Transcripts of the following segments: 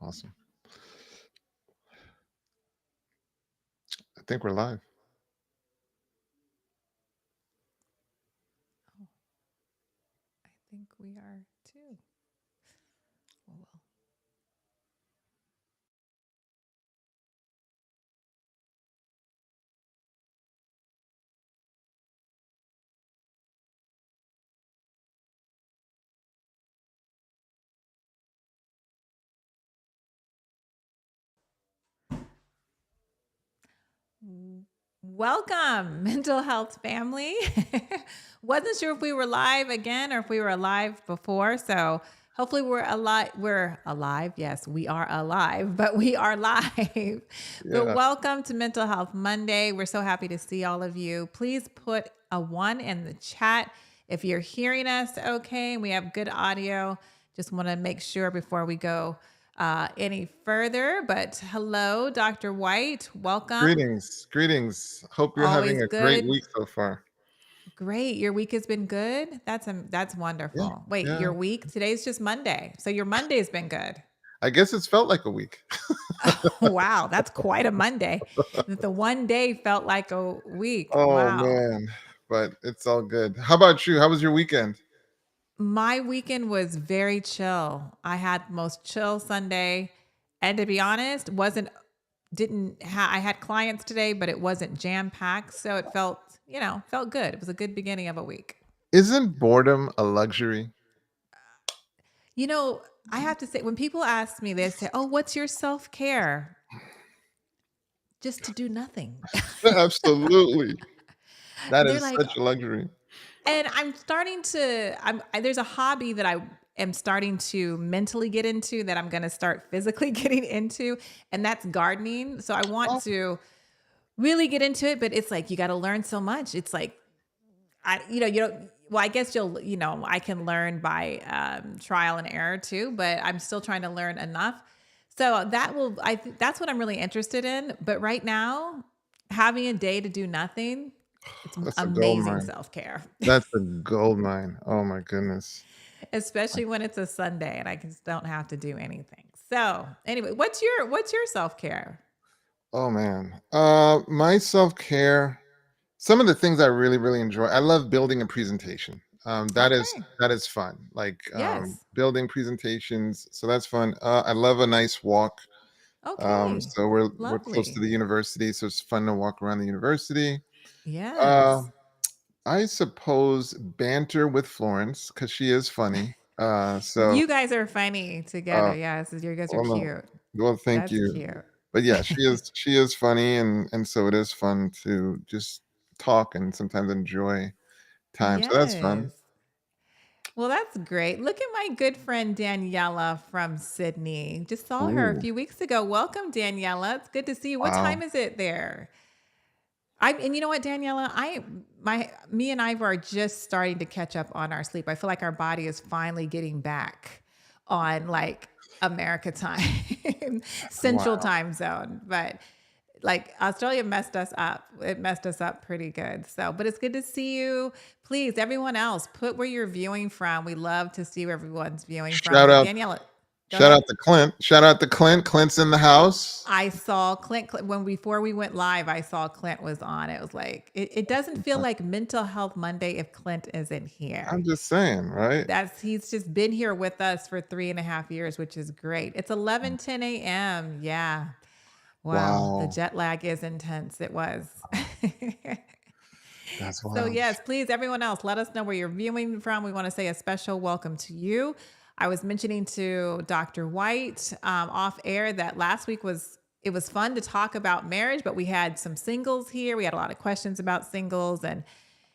Awesome. I think we're live. Oh, I think we are too. Well. Welcome, mental health family. Wasn't sure if we were live again or if we were alive before. So hopefully we're alive. We're alive. Yes, we are alive, but we are live. But Yeah. welcome to Mental Health Monday. We're so happy to see all of you. Please put a 1 in the chat if you're hearing us okay. We have good audio. Just want to make sure before we go any further. But hello, Dr. Whyte. Welcome. Greetings. Greetings. Hope you're having Always a great good. week so far. Great. Your week has been good. That's Yeah. wonderful. Wait, Yeah. your week? Today's just Monday. So your Monday's been good. I guess it's felt like a week. Wow, that's quite a Monday. That the one day felt like a week. Oh Wow. man. But it's all good. How about you? How was your weekend? My weekend was very chill. I had most chill Sunday, and to be honest, wasn't didn't ha- I had clients today, but it wasn't jam packed, so it felt good. It was a good beginning of a week. Isn't boredom a luxury? You know, I have to say, when people ask me, they say, "Oh, what's your self care?" Just to do nothing. Absolutely. That They're is like, such a luxury. and I'm starting to. There's a hobby that I am starting to mentally get into that I'm going to start physically getting into, and that's gardening. So I want Oh, to really get into it, but it's like you got to learn so much. It's like you don't. Well, I guess I can learn by trial and error too, but I'm still trying to learn enough. So that's what I'm really interested in. But right now, having a day to do nothing, it's that's a gold amazing mine. self care, That's a gold mine. Oh my goodness. especially when it's a Sunday and I just don't have to do anything. So anyway, what's your self care? Oh man. My self-care, some of the things I really, really enjoy. I love building a presentation. That is Okay. that is fun. Like Yes. building presentations. So that's fun. I love a nice walk. Okay. So we're close to Lovely. the university, so it's fun to walk around the university. Uh, Yes. I suppose banter with Florence because she is funny. So You guys are funny uh, together. Yes, you guys are well, no, cute. well, thank That's you. cute. But yeah, she is funny, and so it is fun to just talk and sometimes enjoy time. So that's fun. Yes. Well, that's great. Look at my good friend Daniela from Sydney. Just saw her a Ooh, few weeks ago. Welcome, Daniela. It's good to see you. What wow. time is it there? And you know what, Daniela, me and Ivor are just starting to catch up on our sleep. I feel like our body is finally getting back on like America time, Central Wow. Time Zone. But like Australia messed us up. It messed us up pretty good. So, but it's good to see you. Please, everyone else, put where you're viewing from. We love to see where everyone's viewing from. Shout But out Daniela, go shout ahead. out to Clint. Shout out to Clint. Clint's in the house. I saw when before we went live, I saw Clint was on. It was like it doesn't feel like Mental Health Monday if Clint isn't here. I'm just saying, right? He's just been here with us for 3.5 years, which is great. It's 11:10 a.m. Yeah. Wow. The Wow. jet lag is intense. It was. That's So, wild. yes, please, everyone else, let us know where you're viewing from. We want to say a special welcome to you. I was mentioning to Dr. Whyte off air that last week it was fun to talk about marriage, but we had some singles here. We had a lot of questions about singles and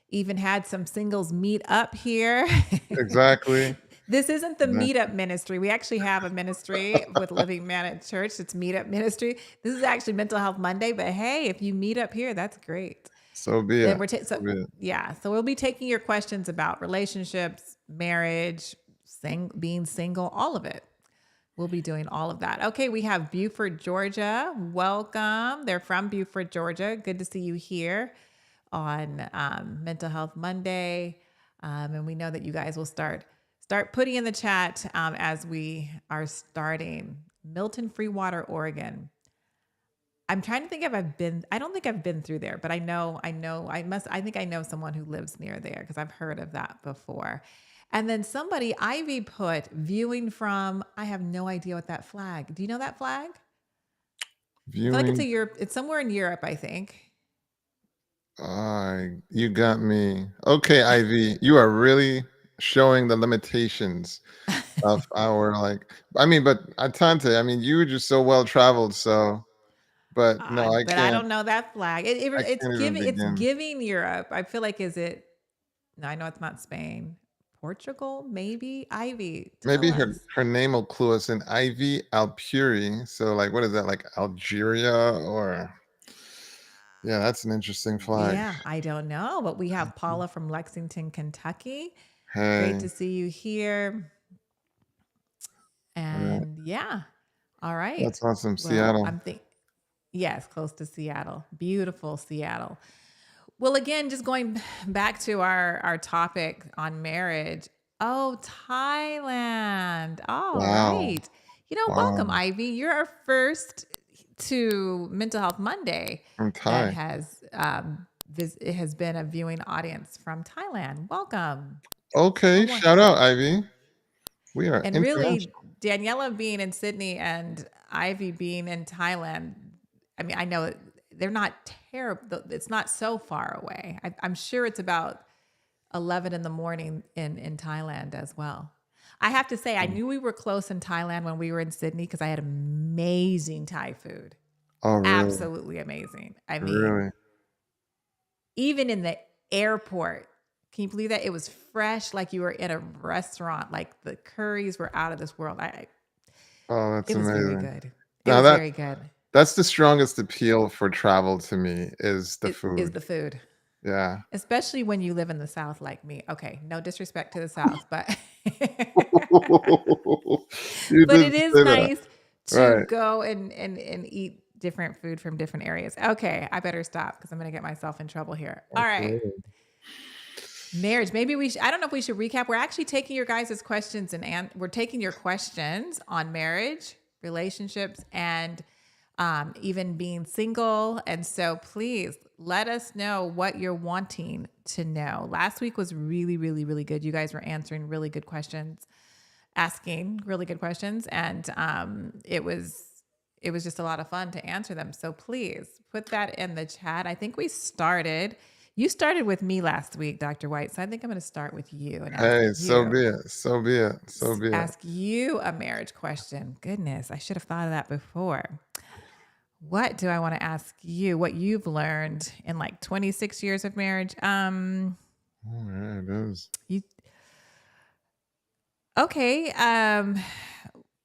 even had some singles meet up here. Exactly. This isn't the Exactly. meetup ministry. We actually have a ministry with Living Man at Church. It's meetup ministry. This is actually Mental Health Monday, but hey, if you meet up here, that's great. So be And it. we're So so be it. yeah, so we'll be taking your questions about relationships, marriage, being single, all of it. We'll be doing all of that. Okay, we have Beaufort, Georgia. Welcome. They're from Beaufort, Georgia. Good to see you here on Mental Health Monday. And we know that you guys will start putting in the chat as we are starting. Milton Freewater, Oregon. I'm trying to think if I've been. I don't think I've been through there, but I must. I think I know someone who lives near there because I've heard of that before. And then somebody Ivy put viewing from. I have no idea what that flag. Do you know that flag? I feel like it's a Viewing. Europe. It's somewhere in Europe, I think. You got me. Okay, Ivy, you are really showing the limitations of our like. I mean, but Atante, I mean, you were just so well traveled. So, but no, I But I can't. don't know that flag. I It's can't even giving. It's begin. giving Europe. I feel like is it? No, I know it's not Spain. Portugal, maybe. Ivy, tell Maybe her us. her name will clue us in. Ivy Alpuri. So, like, what is that? Like Algeria or? Yeah, that's an interesting flag. Yeah, I don't know, but we have Paula from Lexington, Kentucky. Great Hey, to see you here. all right, And yeah, all right. that's awesome. Well, Seattle. I'm think yes, close to Seattle. Beautiful Seattle. Well, again, just going back to our topic on marriage. Oh, Thailand. All Wow, right. Welcome, wow. Ivy. You're our first to Mental Health Monday I'm that Thai. has it has been a viewing audience from Thailand. Welcome. Okay, One more. shout out, Ivy. We are And really, international. Daniela being in Sydney and Ivy being in Thailand, I mean, I know they're not terrible. It's not so far away. I'm sure it's about 11 in the morning in Thailand as well. I have to say, I knew we were close in Thailand when we were in Sydney because I had amazing Thai food. Oh, really? Absolutely amazing. I mean, Really? even in the airport, can you believe that? It was fresh, like you were in a restaurant. Like the curries were out of this world. Oh, that's It was very amazing. good. It Now was very good. that's the strongest appeal for travel to me is the It is food. the food, Yeah. especially when you live in the South like me. Okay, no disrespect to the South, but You but did it is say that. nice to Right. go and eat different food from different areas. Okay, I better stop because I'm going to get myself in trouble here. All right. Absolutely. Marriage. Maybe I don't know if we should recap. We're actually taking your guys' questions and we're taking your questions on marriage, relationships, and even being single. And so please let us know what you're wanting to know. Last week was really, really, really good. You guys were answering really good questions, asking really good questions, and it was just a lot of fun to answer them. So please put that in the chat. I think you started with me last week, Dr. Whyte. So I think I'm going to start with you and Hey, so be it. So be it. So be it. ask you a marriage question. Goodness, I should have thought of that before. What do I want to ask you? What you've learned in like 26 years of marriage? Oh, yeah, it is. You okay?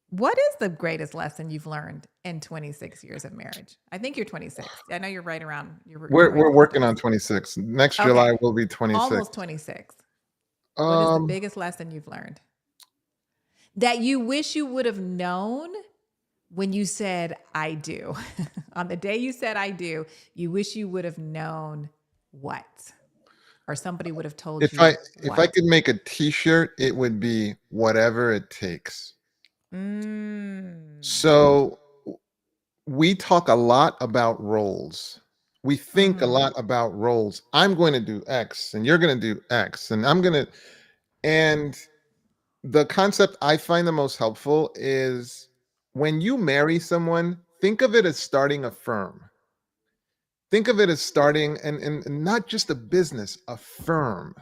What is the greatest lesson you've learned in 26 years of marriage? I think you're 26. I know you're right around. You're right We're around working 26. on 26. Next Okay, July will be 26. almost 26. What is the Um, biggest lesson you've learned that you wish you would have known when you said I do? On the day you said I do, you wish you would have known what? Or somebody would have told if I you if I what? could make a t-shirt, it would be whatever it takes. Mm. So we talk a lot about roles. We think a Mm-hmm. lot about roles. I'm going to do X and you're going to do X and I'm going to and the concept I find the most helpful is when you marry someone, think of it as starting a firm. Think of it as starting and not just a business, a firm,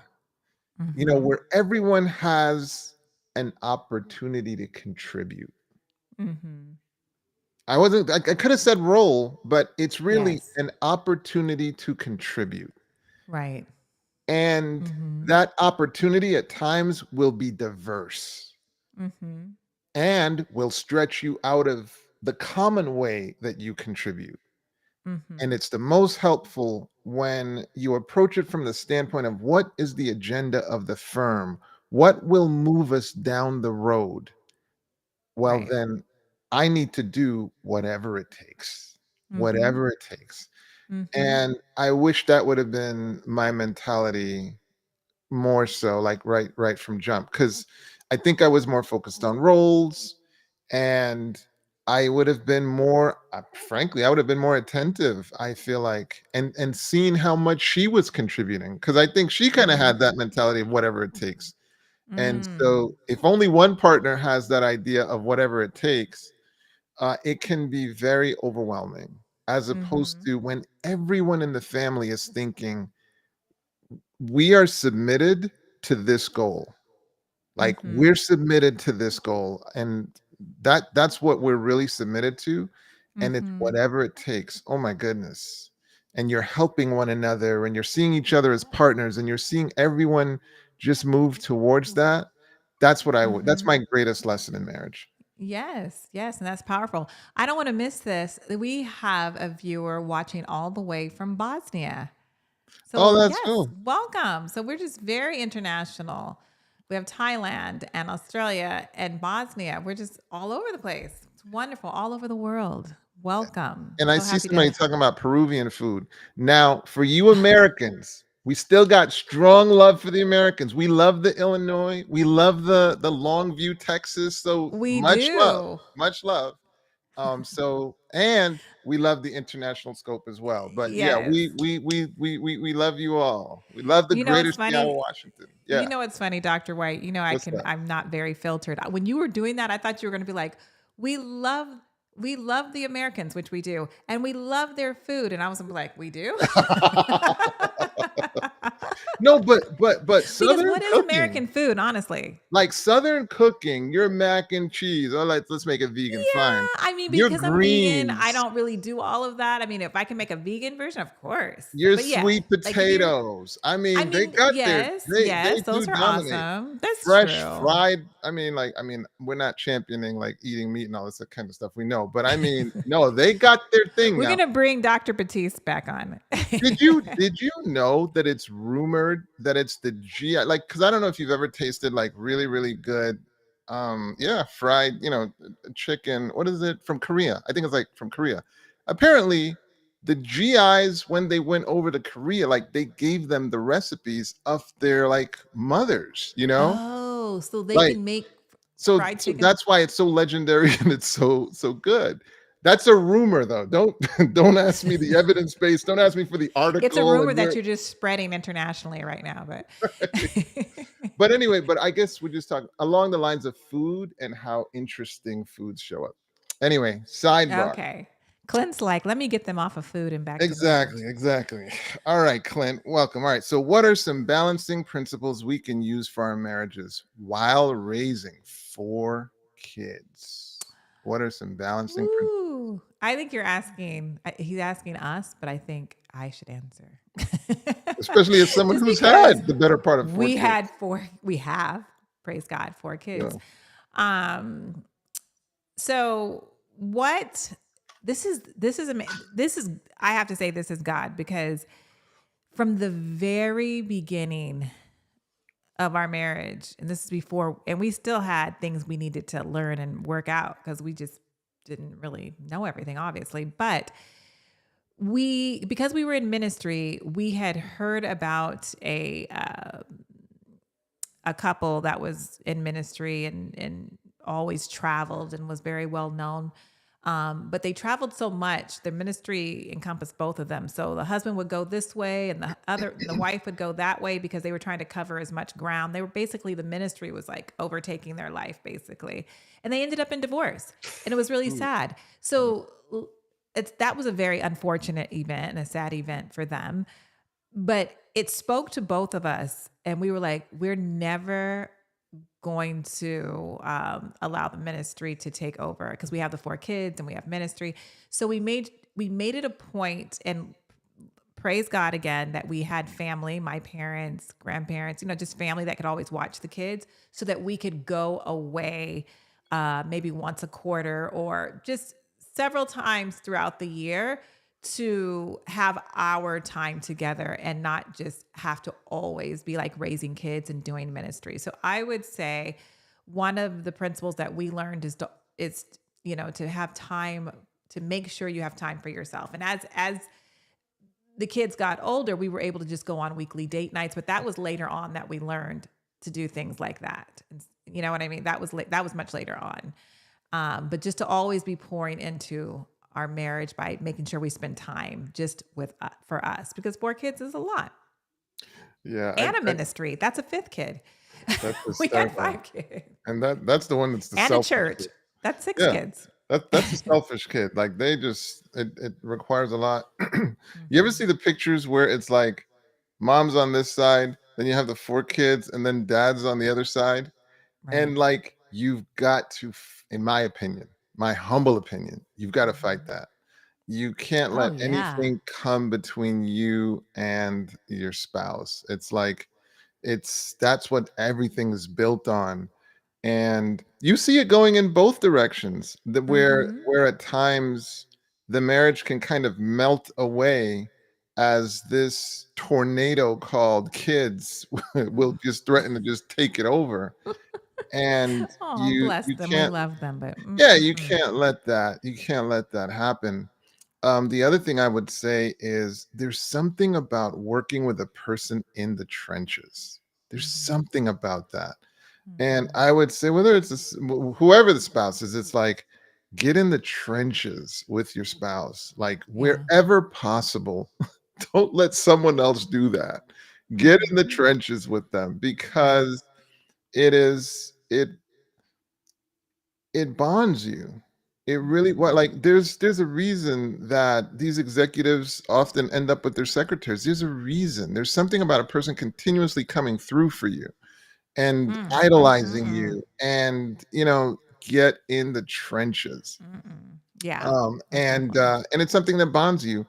Mm-hmm. where everyone has an opportunity to contribute. Mm-hmm. I could have said role, but it's really Yes. an opportunity to contribute. Right. And Mm-hmm. that opportunity at times will be diverse Mm-hmm. and will stretch you out of the common way that you contribute. And Mm-hmm. it's the most helpful when you approach it from the standpoint of what is the agenda of the firm? What will move us down the road? Well, Right. then I need to do whatever it takes, Mm-hmm. whatever it takes. Mm-hmm. And I wish that would have been my mentality more so, like right from jump, because I think I was more focused on roles and I would have been more frankly, I would have been more attentive, I feel like, and seeing how much she was contributing, because I think she kinda Mhm. had that mentality of whatever it takes. And Mm. so if only one partner has that idea of whatever it takes, it can be very overwhelming, as opposed Mhm. to when everyone in the family is thinking, "We are submitted to this goal." Like, we're Mhm. submitted to this goal, and that's what we're really submitted to, and it's Mhm. whatever it takes. Oh my goodness. And you're helping one another, and you're seeing each other as partners, and you're seeing everyone just move towards that. That's Mhm. my greatest lesson in marriage. Yes, yes, and that's powerful. I don't want to miss this. We have a viewer watching all the way from Bosnia. Oh, So, that's yes, cool. welcome. So, we're just very international. We have Thailand and Australia and Bosnia. We're just all over the place. It's wonderful, all over the world. Welcome. And I So see happy somebody to. talking about Peruvian food. Now, for you Americans, we still got strong love for the Americans. We love the Illinois. We love the Longview, Texas. So We much love, do. much love. And we love the international scope as well. But yeah, Yes. we love you all. We love the You know, greater it's Seattle, funny. Washington. You Yeah. know what's funny, Dr. White? You know, What's that? I'm not very filtered. When you were doing that, I thought you were gonna be like, we love we love the Americans, which we do, and we love their food. And I was like, we do? No, but Because Southern what is cooking. American food, honestly? Like Southern cooking, your mac and cheese. Oh, let's make it vegan. Fine. Yeah, I mean, Your because I'm vegan, I greens, don't really do all of that. I mean, if I can make a vegan version, of course. your But yeah, sweet like if you're potatoes. I I mean, they mean, got their yes, they yes, do those are dominate. awesome. That's Fresh true. fried. I mean, we're not championing like eating meat and all this kind of stuff. We know, but I mean, no, they got their thing We're now. gonna bring Dr. Batiste back on. Did you know that it's rumored that it's the GI, like, because I don't know if you've ever tasted like really, really good yeah, fried, chicken. What is it from Korea? I think it's like from Korea. Apparently, the GIs, when they went over to Korea, like they gave them the recipes of their like mothers, Oh, so they like can make so fried so chicken. that's why it's so legendary and it's so good. That's a rumor though. Don't don't ask me the evidence base. Don't ask me for the It's a article rumor and that where. you're just spreading internationally right now, but But anyway, but I guess we're just talking along the lines of food and how interesting foods show up. Anyway, sidebar. okay. Clint's like, let me get them off of food and back to marriage. Exactly, exactly. All right, Clint, welcome. All right, so what are some balancing principles we can use for our marriages while raising 4 kids? What are some balancing principles? Ooh, I think he's asking us, but I think I should answer. Especially as someone Just who's because had the better part of 4 kids. we have, praise God, 4 kids. So, Um, so what this is I have to say this is God because from the very beginning of our marriage, and this is before, and we still had things we needed to learn and work out because we just didn't really know everything, obviously. But because we were in ministry, we had heard about a couple that was in ministry and always traveled and was very well known. But they traveled so much, the ministry encompassed both of them. So the husband would go this way and the wife would go that way because they were trying to cover as much ground. They were basically, the ministry was like overtaking their life basically. And they ended up in divorce and it was really ooh, sad. So that was a very unfortunate event and a sad event for them, but it spoke to both of us and we were like, we're never going to allow the ministry to take over because we have the 4 kids and we have ministry. So we made it a point, and praise God again that we had family, my parents, grandparents, just family that could always watch the kids so that we could go away maybe once a quarter or just several times throughout the year to have our time together and not just have to always be like raising kids and doing ministry. So I would say one of the principles that we learned is to have time, to make sure you have time for yourself. And as the kids got older, we were able to just go on weekly date nights, but that was later on that we learned to do things like that. And you know what I mean? That was much later on. But just to always be pouring into our marriage by making sure we spend time just with for us, because 4 kids is a lot, Yeah, and a ministry. That's a fifth kid. that's the We got second, 5 kids, and that's the one that's the and a selfish church. kid. That's 6 kids. That's a selfish kid. Like they just it requires a lot. You ever see Hmm. the pictures where it's like mom's on this side, then you have the 4 kids, and then dad's on the other side? Right. And like you've got to, in my opinion, my humble opinion, you've got to fight Hmm. that. You can't Oh let yeah. anything come between you and your spouse. It's like that's what everything is built on. And you see it going in both directions, that Hmm. where at times the marriage can kind of melt away as this tornado called kids will just threaten to just take it over. And Oh, you bless them. We can't, love them, but yeah, you mm-mm-mm. can't let that happen. The other thing I would say is there's something about working with a person in the trenches. There's Hmm. something about that. And Hmm. I would say whether it's whoever the spouse is, it's like get in the trenches with your spouse, like Yeah. wherever possible. Don't let someone else do that. Get in the Hmm. trenches with them Right. because it bonds you. It really what Hmm. like there's a reason that these executives often end up with their secretaries. There's a reason. There's something about a person continuously coming through for you and Mm, mm, mm, idolizing mm, you and get in the trenches. mm. Yeah, most definitely. And it's something that bonds you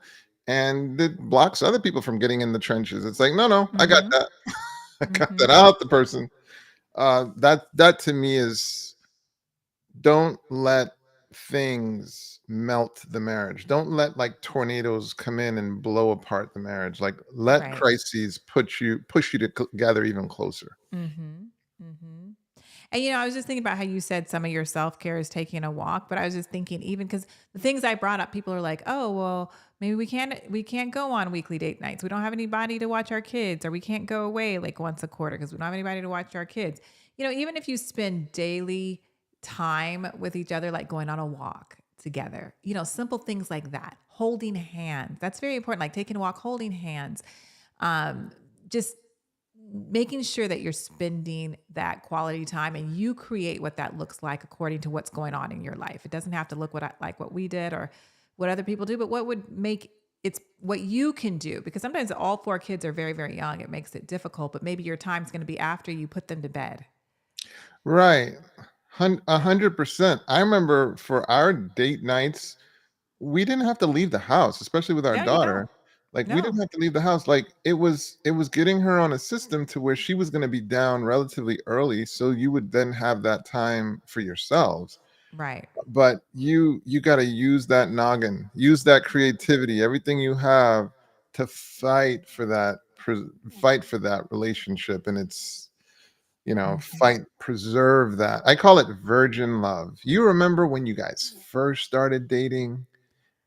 and it blocks other people from getting in the trenches. It's like, no, no, I got Hmm. that. I got that Hmm. out the person. That to me is, don't let things melt the marriage. Don't let like tornadoes come in and blow apart the marriage. Like let Right. crises push you to gather even closer. Mhm. Mhm. And, I was just thinking about how you said some of your self-care is taking a walk, but I was just thinking even because the things I brought up, people are like, "Oh, well, maybe we can't go on weekly date nights. We don't have anybody to watch our kids, or we can't go away like once a quarter because we don't have anybody to watch our kids." Even if you spend daily time with each other, like going on a walk together, simple things like that, holding hands. That's very important. Like taking a walk, holding hands. Um, just making sure that you're spending that quality time and you create what that looks like according to what's going on in your life. It doesn't have to look like what we did or what other people do, but what would make it's what you can do, because sometimes all 4 kids are very, very young. It makes it difficult, but maybe your time's going to be after you put them to bed. Right. 100%. I remember for our date nights, we didn't have to leave the house, especially with our Yeah, you don't. daughter. Like we No. didn't have to leave the house. Like it was getting her on a system to where she was going to be down relatively early, so you would then have that time for yourselves. Right. But you got to use that noggin, use that creativity, everything you have to fight for that relationship, and it's Mhm. fight, preserve that. I call it virgin love. You remember when you guys first started dating?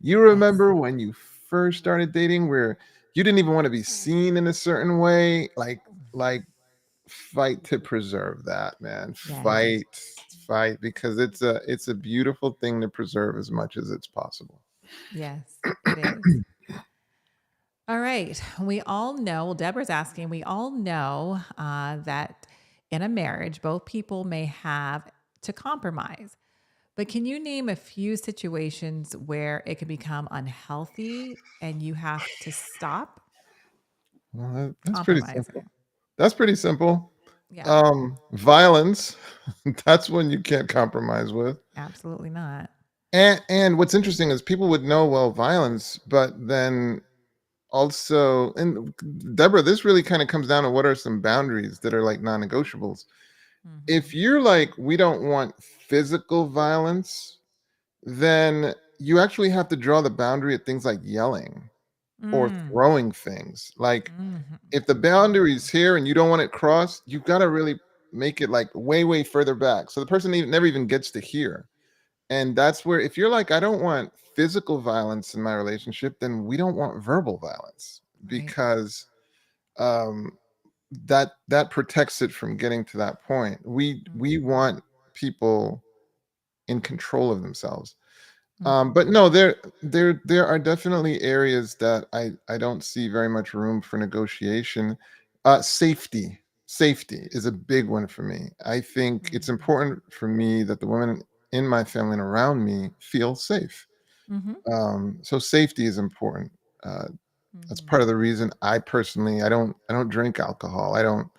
You Yes. remember when you first started dating where you didn't even want to be seen in a certain way? Like fight to preserve that, man. Yes. Fight because it's a beautiful thing to preserve as much as it's possible. Yes, it is. All right. We all know, well, Deborah's asking, we all know that in a marriage, both people may have to compromise. But can you name a few situations where it can become unhealthy and you have to stop Well, that's pretty simple. compromising? That's pretty simple. Yeah, Violence, that's one you can't compromise with. absolutely not. And what's interesting is people would know, well, violence, but then also, and Deborah, this really kind of comes down to what are some boundaries that are like non-negotiables. If Hmm. you're like, we don't want physical violence, then you actually have to draw the boundary at things like yelling or Mm. throwing things. Like, Mhm. if the boundary is here and you don't want it crossed, you've got to really make it like way, way further back. So the person never even gets to hear. And that's where, if you're like, I don't want physical violence in my relationship, then we don't want verbal violence Right. because um, that protects it from getting to that point. We Mhm. want people in control of themselves. But Mhm. no, there are definitely areas that I don't see very much room for negotiation. Safety is a big one for me. I think it's Mhm. important for me that the women in my family and around me feel safe. Mhm. So safety is important. Uh, that's part Mhm. of the reason I personally I don't drink alcohol. I don't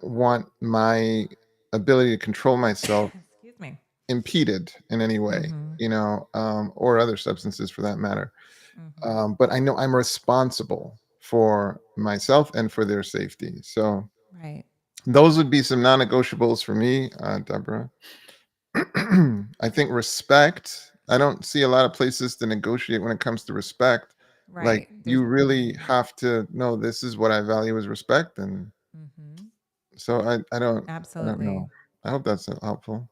want my ability to control myself Excuse me. impeded in any way, Mhm. or other substances for that matter. Mhm. But I know I'm responsible for myself and for their safety. So Right. those would be some non-negotiables for me, Deborah. I think respect. I don't see a lot of places to negotiate when it comes to respect. Like Right. There's you really mhm. have to know this is what I value is respect, and Mhm. so I don't know. Absolutely. I hope that's helpful.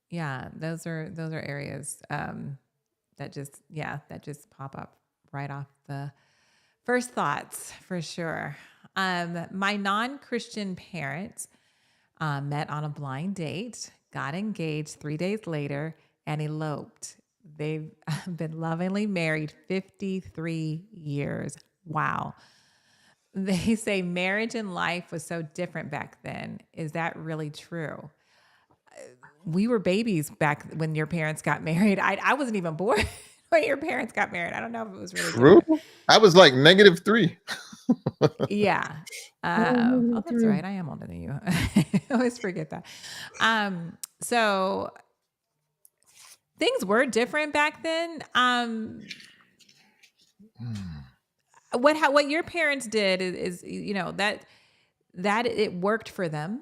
Yeah, those are areas that just pop up right off the first thoughts for sure. My non-Christian parents met on a blind date, got engaged 3 days later, and eloped. They've been lovingly married 53 years. Wow. They say marriage and life was so different back then. Is that really true? We were babies back when your parents got married. I wasn't even born when your parents got married. I don't know if it was really True. different. I was like -3. Yeah. I was Oh, negative that's 3. right. I am older than you. I always forget that. So things were different back then. Hmm. What your parents did is that it worked for them,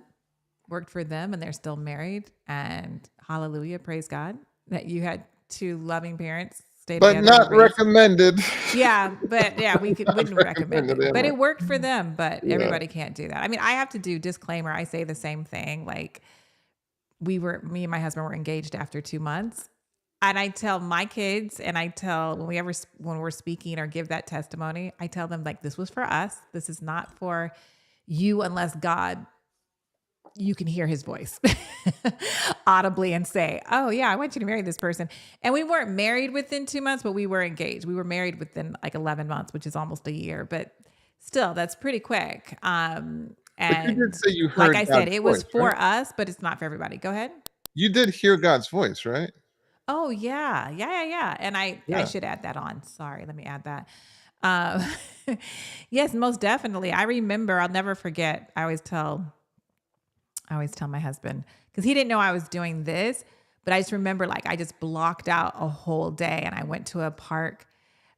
and they're still married. And hallelujah, praise God that you had two loving parents stay But together to not raise. recommended. Yeah, but yeah, Not wouldn't recommend recommended, it. But Emma. it worked for them, but Yeah. everybody can't do that. I mean, I have to do disclaimer. I say the same thing. Like me and my husband were engaged after 2 months. And I tell my kids, and I tell when we're speaking or give that testimony, I tell them like this was for us. This is not for you unless God you can hear his voice audibly and say, "Oh yeah, I want you to marry this person." And we weren't married within 2 months, but we were engaged. We were married within like 11 months, which is almost a year, but still that's pretty quick. But you did And say you like heard I said, God's it was voice, for right? us, but it's not for everybody. Go ahead. You did hear God's voice, right? Oh yeah, yeah, yeah, yeah. And I Yeah. should add that on. Sorry, let me add that. Um, yes, most definitely. I remember. I'll never forget. I always tell my husband because he didn't know I was doing this, but I just remember like I just blocked out a whole day and I went to a park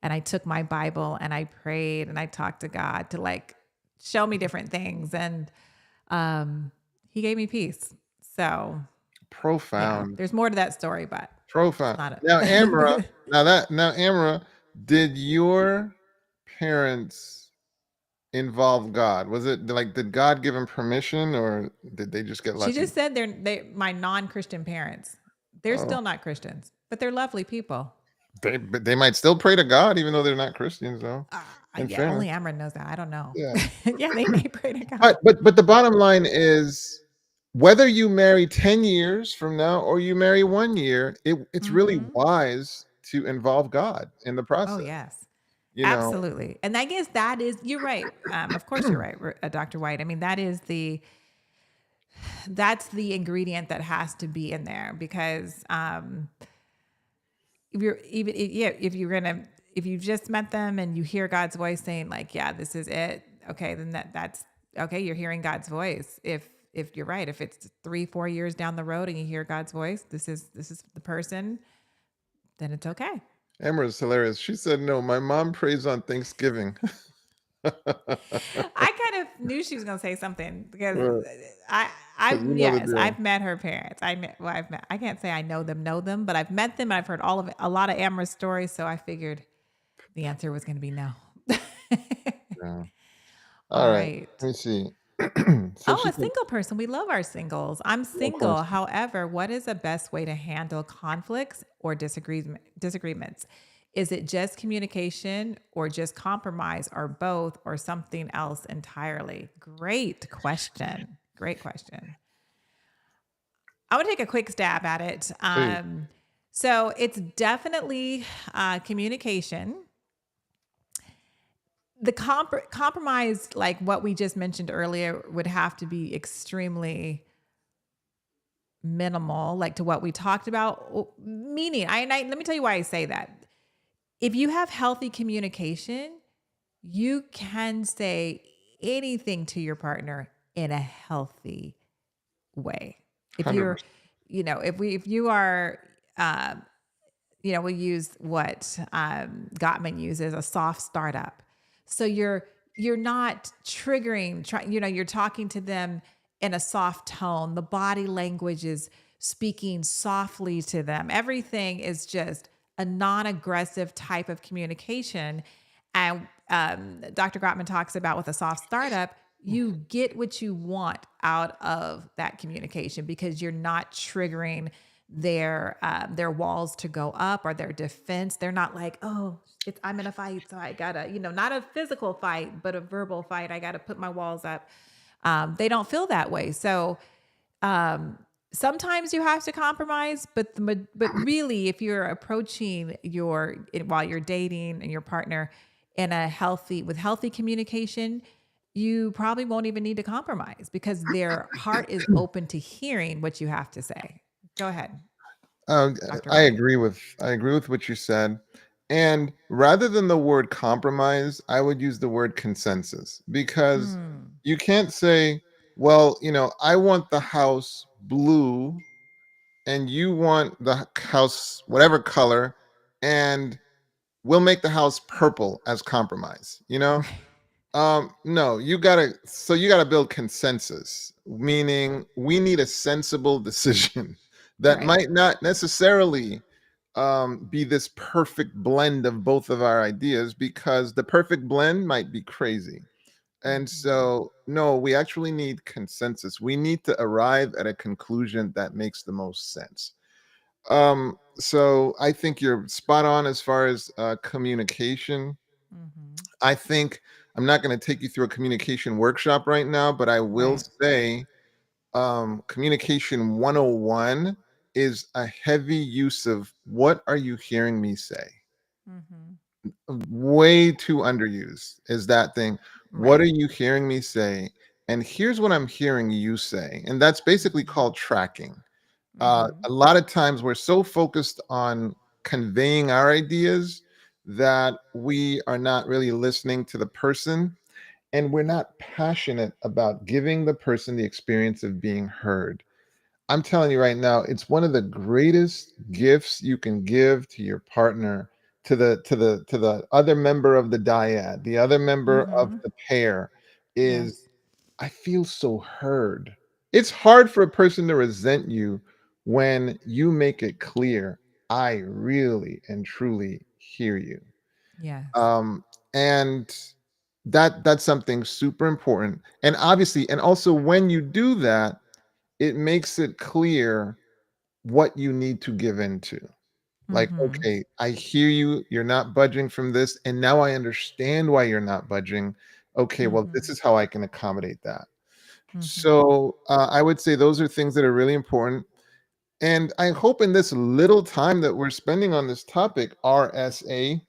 and I took my Bible and I prayed and I talked to God to like show me different things and he gave me peace. So yeah, Profound. there's more to that story, but it's Profound. not Now, Amara, a now, Amara, did your parents involve God? Was it like, did God give him permission or did they just get She lucky? just said they my non-Christian parents. They're Oh, still not Christians, but they're lovely people. but they might still pray to God even though they're not Christians, though. In Yeah, fairness. only Amber knows that. I don't know. Yeah. Yeah, they may pray to God. But the bottom line is whether you marry 10 years from now or you marry 1 year, it's really Mhm. wise to involve God in the Oh, process. yes. You know, Absolutely. And I guess that is you're right. Of course you're right, Dr. White. I mean, that's the ingredient that has to be in there because if you're even yeah, if you've just met them and you hear God's voice saying like, yeah, this is it. Okay, then that's okay, you're hearing God's voice. If you're right, if it's 3-4 years down the road and you hear God's voice, this is the person, then it's okay. Amber's hilarious. She said, "No, my mom prays on Thanksgiving." I kind of knew she was going to say something because Right, I, 'cause I've you know the yes, deal. I've met her parents. I've met. I can't say I know them, but I've met them. And I've heard a lot of Amber's stories, so I figured the answer was going to be no. Yeah. All All right. right. Let me see. So Oh, she a said, single person. We love our singles. I'm of course, single. However, what is the best way to handle conflicts or disagreements? Is it just communication or just compromise or both or something else entirely? Great question. Great question. I want to take a quick stab at it. Please. So it's definitely communication. The compromise, like what we just mentioned earlier, would have to be extremely minimal, like to what we talked about. Meaning, let me tell you why I say that. If you have healthy communication, you can say anything to your partner in a healthy way. If you're, 100%. if you are, um, we use what Gottman uses, a soft startup. So you're not triggering. You're talking to them in a soft tone. The body language is speaking softly to them. Everything is just a non-aggressive type of communication. And Dr. Gottman talks about with a soft startup, you get what you want out of that communication because you're not triggering their walls to go up or their defense. They're not like, oh, I'm in a fight, so I gotta, not a physical fight, but a verbal fight. I gotta put my walls up. They don't feel that way. So sometimes you have to compromise, but really, if you're approaching while you're dating and your partner in a healthy communication, you probably won't even need to compromise because their heart is open to hearing what you have to say. Go ahead, Uh, Dr. I Whyte. agree with I agree with what you said. And rather than the word compromise, I would use the word consensus because Mm, you can't say, well, I want the house blue and you want the house whatever color, and we'll make the house purple as compromise, right, No, you gotta build consensus, meaning we need a sensible decision that right. might not necessarily be this perfect blend of both of our ideas because the perfect blend might be crazy. And Hmm. so, no, we actually need consensus. We need to arrive at a conclusion that makes the most sense. So I think you're spot on as far as communication. Hmm. I think I'm not going to take you through a communication workshop right now, but I will Right. say communication 101 is a heavy use of what are you hearing me say? Hmm. Way too underused is that thing. What are Right. you hearing me say? And here's what I'm hearing you say. And that's basically Hmm. called tracking. Hmm. A lot of times we're so focused on conveying our ideas that we are not really listening to the person, and we're not passionate about giving the person the experience of being heard. I'm telling you right now, it's one of the greatest gifts you can give to your partner, to the other member of the dyad, the other member of Hmm. the pair, Yeah. is I feel so heard. It's hard for a person to resent you when you make it clear, I really and truly hear you. Yes. Um, and that's something super important. And obviously, and also when you do that, it makes it clear what you need to give into. Like, Hmm. okay, I hear you, you're not budging from this, and now I understand why you're not budging. Okay, well, this Hmm. is how I can accommodate that. Hmm. So I would say those are things that are really important. And I hope in this little time that we're spending on this topic, RSA,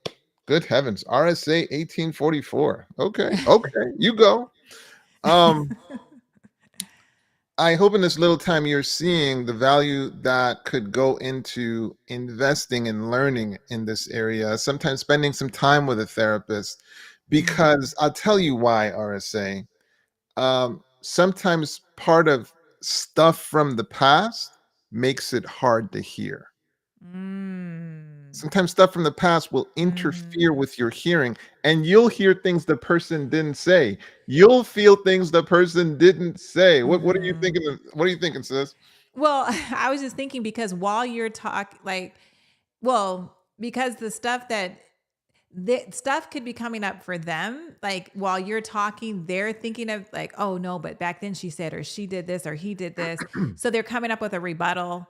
good heavens, RSA 1844. Okay, okay, you go. Um, I hope in this little time you're seeing the value that could go into investing and learning in this area, sometimes spending some time with a therapist, Hmm. because I'll tell you why, RSA. Sometimes part of stuff from the past makes it hard to hear. Mm. Sometimes stuff from the past will interfere Hmm. with your hearing, and you'll hear things the person didn't say. You'll feel things the person didn't say. What are you Hmm. thinking? What are you thinking, sis? Well, I was just thinking because while you're talking, because the stuff could be coming up for them. Like while you're talking, they're thinking of like, oh no, but back then she said, or she did this, or he did this. So they're coming up with a rebuttal,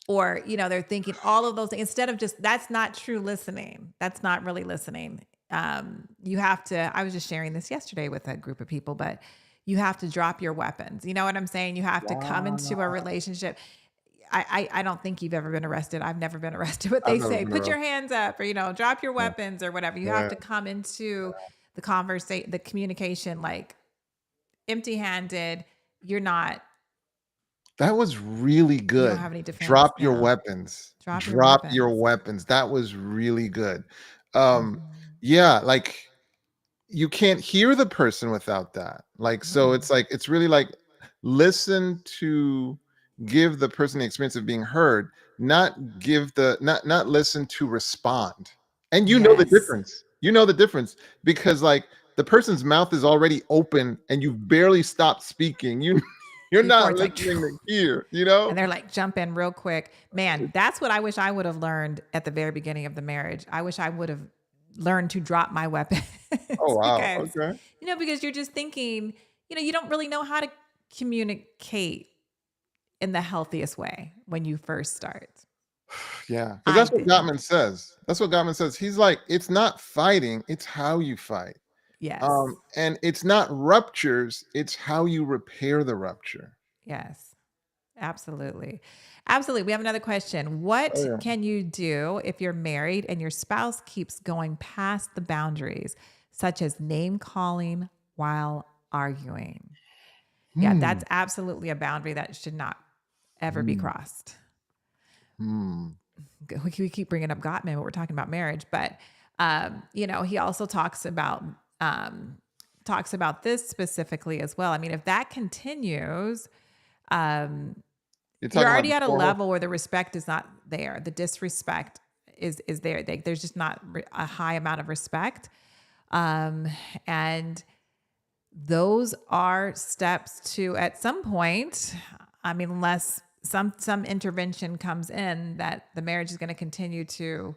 or, they're thinking all of those things instead of just, that's not true listening. That's not really listening. You have to, I was just sharing this yesterday with a group of people, but you have to drop your weapons. You know what I'm saying? You have to come into a Wow. relationship. I don't think you've ever been arrested. I've never been arrested, but I've they never say, been "Put your around. hands up," or, "Drop your Yeah, weapons," or whatever. You have yeah. to come into the communication, like, empty-handed. You're not That was really you don't good. have any defense. Drop your Yeah. weapons. Drop your Drop your weapons. weapons. That was really good. Um, Mhm. yeah, like you can't hear the person without that. Like, so Mm-mm. it's like, it's really like listen to give the person the experience of being heard, not listen to respond. And you know the Yes. difference. You know the difference because like the person's mouth is already open and you've barely stopped speaking. You're Before not it's like, listening to hear, you know? and they're like, jump in real quick. Man, that's what I wish I would have learned at the very beginning of the marriage. I wish I would have learned to drop my weapons Oh wow. because, Okay. because you're just thinking, you don't really know how to communicate in the healthiest way when you first start. Yeah, because I that's what didn't. Gottman says. That's what Gottman says. He's like, it's not fighting, it's how you fight. Yes. And it's not ruptures, it's how you repair the rupture. Yes. Absolutely. Absolutely. We have another question. Oh What yeah. can you do if you're married and your spouse keeps going past the boundaries, such as name calling while arguing? Yeah, Hmm. that's absolutely a boundary that should not ever be Hmm. crossed. Hmm. We keep bringing up Gottman, but we're talking about marriage. But he also um, talks about this specifically as well. I mean, if that continues, um, You're you're talking about already the at a four horse. level where the respect is not there. The disrespect is there. There's just not a high amount of respect, um, and those are steps to at some point. I mean, unless some intervention comes in, that the marriage is going to continue to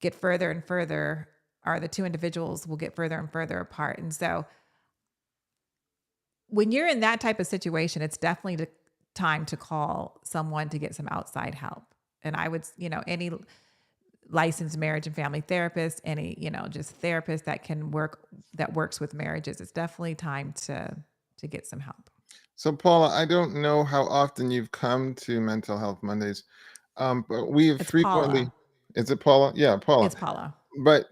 get further and further, or the two individuals will get further and further apart. And so, when you're in that type of situation, it's definitely the time to call someone to get some outside help. And I would, any licensed marriage and family therapist, any, just therapist that works with marriages, it's definitely time to get some help. So Paula, I don't know how often you've come to Mental Health Mondays, but we've It's frequently. Paula. Is it Paula? Yeah, Paula. It's Paula. But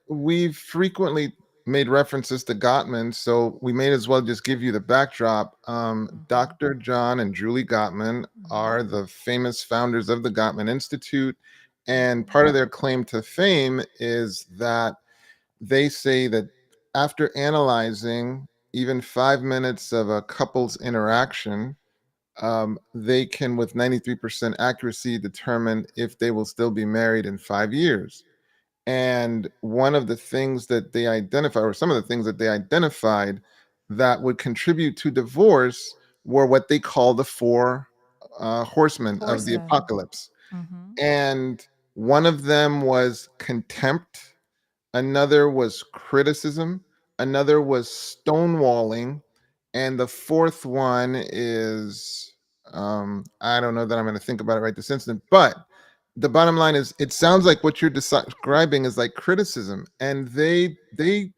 we've frequently made references to Gottman, so we may as well just give you the backdrop. Mhm. Dr. John and Julie Gottman Mhm. are the famous founders of the Gottman Institute, and Mhm. part of their claim to fame is that they say that after analyzing even 5 minutes of a couple's interaction, they can, with 93% accuracy, determine if they will still be married in 5 years. And one of the things that they identify, or some of the things that they identified that would contribute to divorce, were what they call the four horsemen of the Horseman. apocalypse. Mhm. And one of them was contempt, another was criticism, another was stonewalling, and the fourth one is I don't know that I'm going to think about it right this instant, but the bottom line is it sounds like what you're describing is like criticism, and they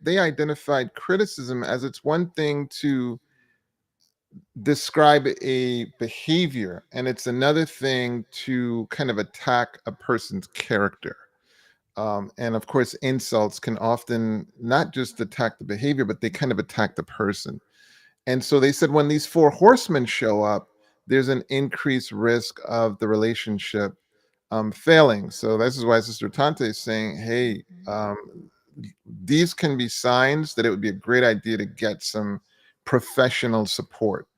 identified criticism as it's one thing to describe a behavior and it's another thing to kind of attack a person's character. And of course, insults can often not just attack the behavior, but they kind of attack the person. And so they said when these four horsemen show up, there's an increased risk of the relationship failing. So this is why Sister Tante is saying, hey, Mhm. these can be signs that it would be a great idea to get some professional support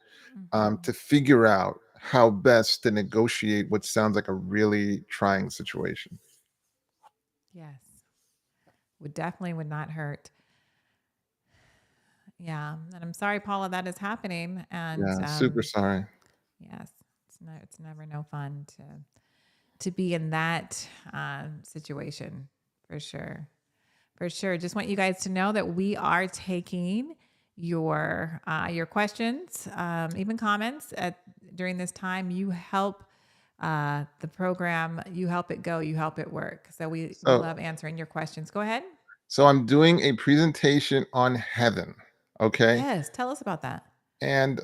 Mhm. to figure out how best to negotiate what sounds like a really trying situation. Yes. Would not hurt. Yeah. And I'm sorry, Paula, that is happening. And Yeah, super sorry. yes, it's never no fun to be in that situation, for sure. For sure. Just want you guys to know that we are taking your questions, even comments during this time. You help the program. You help it go. You help it work. So we So love answering your questions. Go ahead. so I'm doing a presentation on heaven. Okay. Yes. Tell us about that. And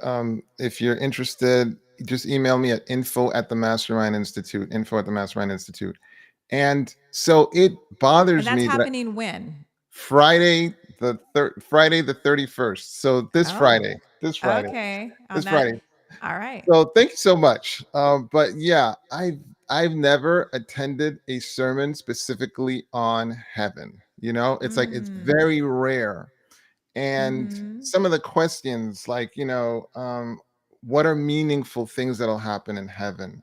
if you're interested, just email me at info at the Mastermind Institute, info at the Mastermind Institute. And so it And bothers that's me that happening when? Friday the 31st. So this Oh, Friday, this Friday, okay. On this that. Friday. All right. So thank you so much. But yeah, I've never attended a sermon specifically on heaven. It's like it's Mm. very rare. And Mm-hmm. some of the questions, like, what are meaningful things that'll happen in heaven?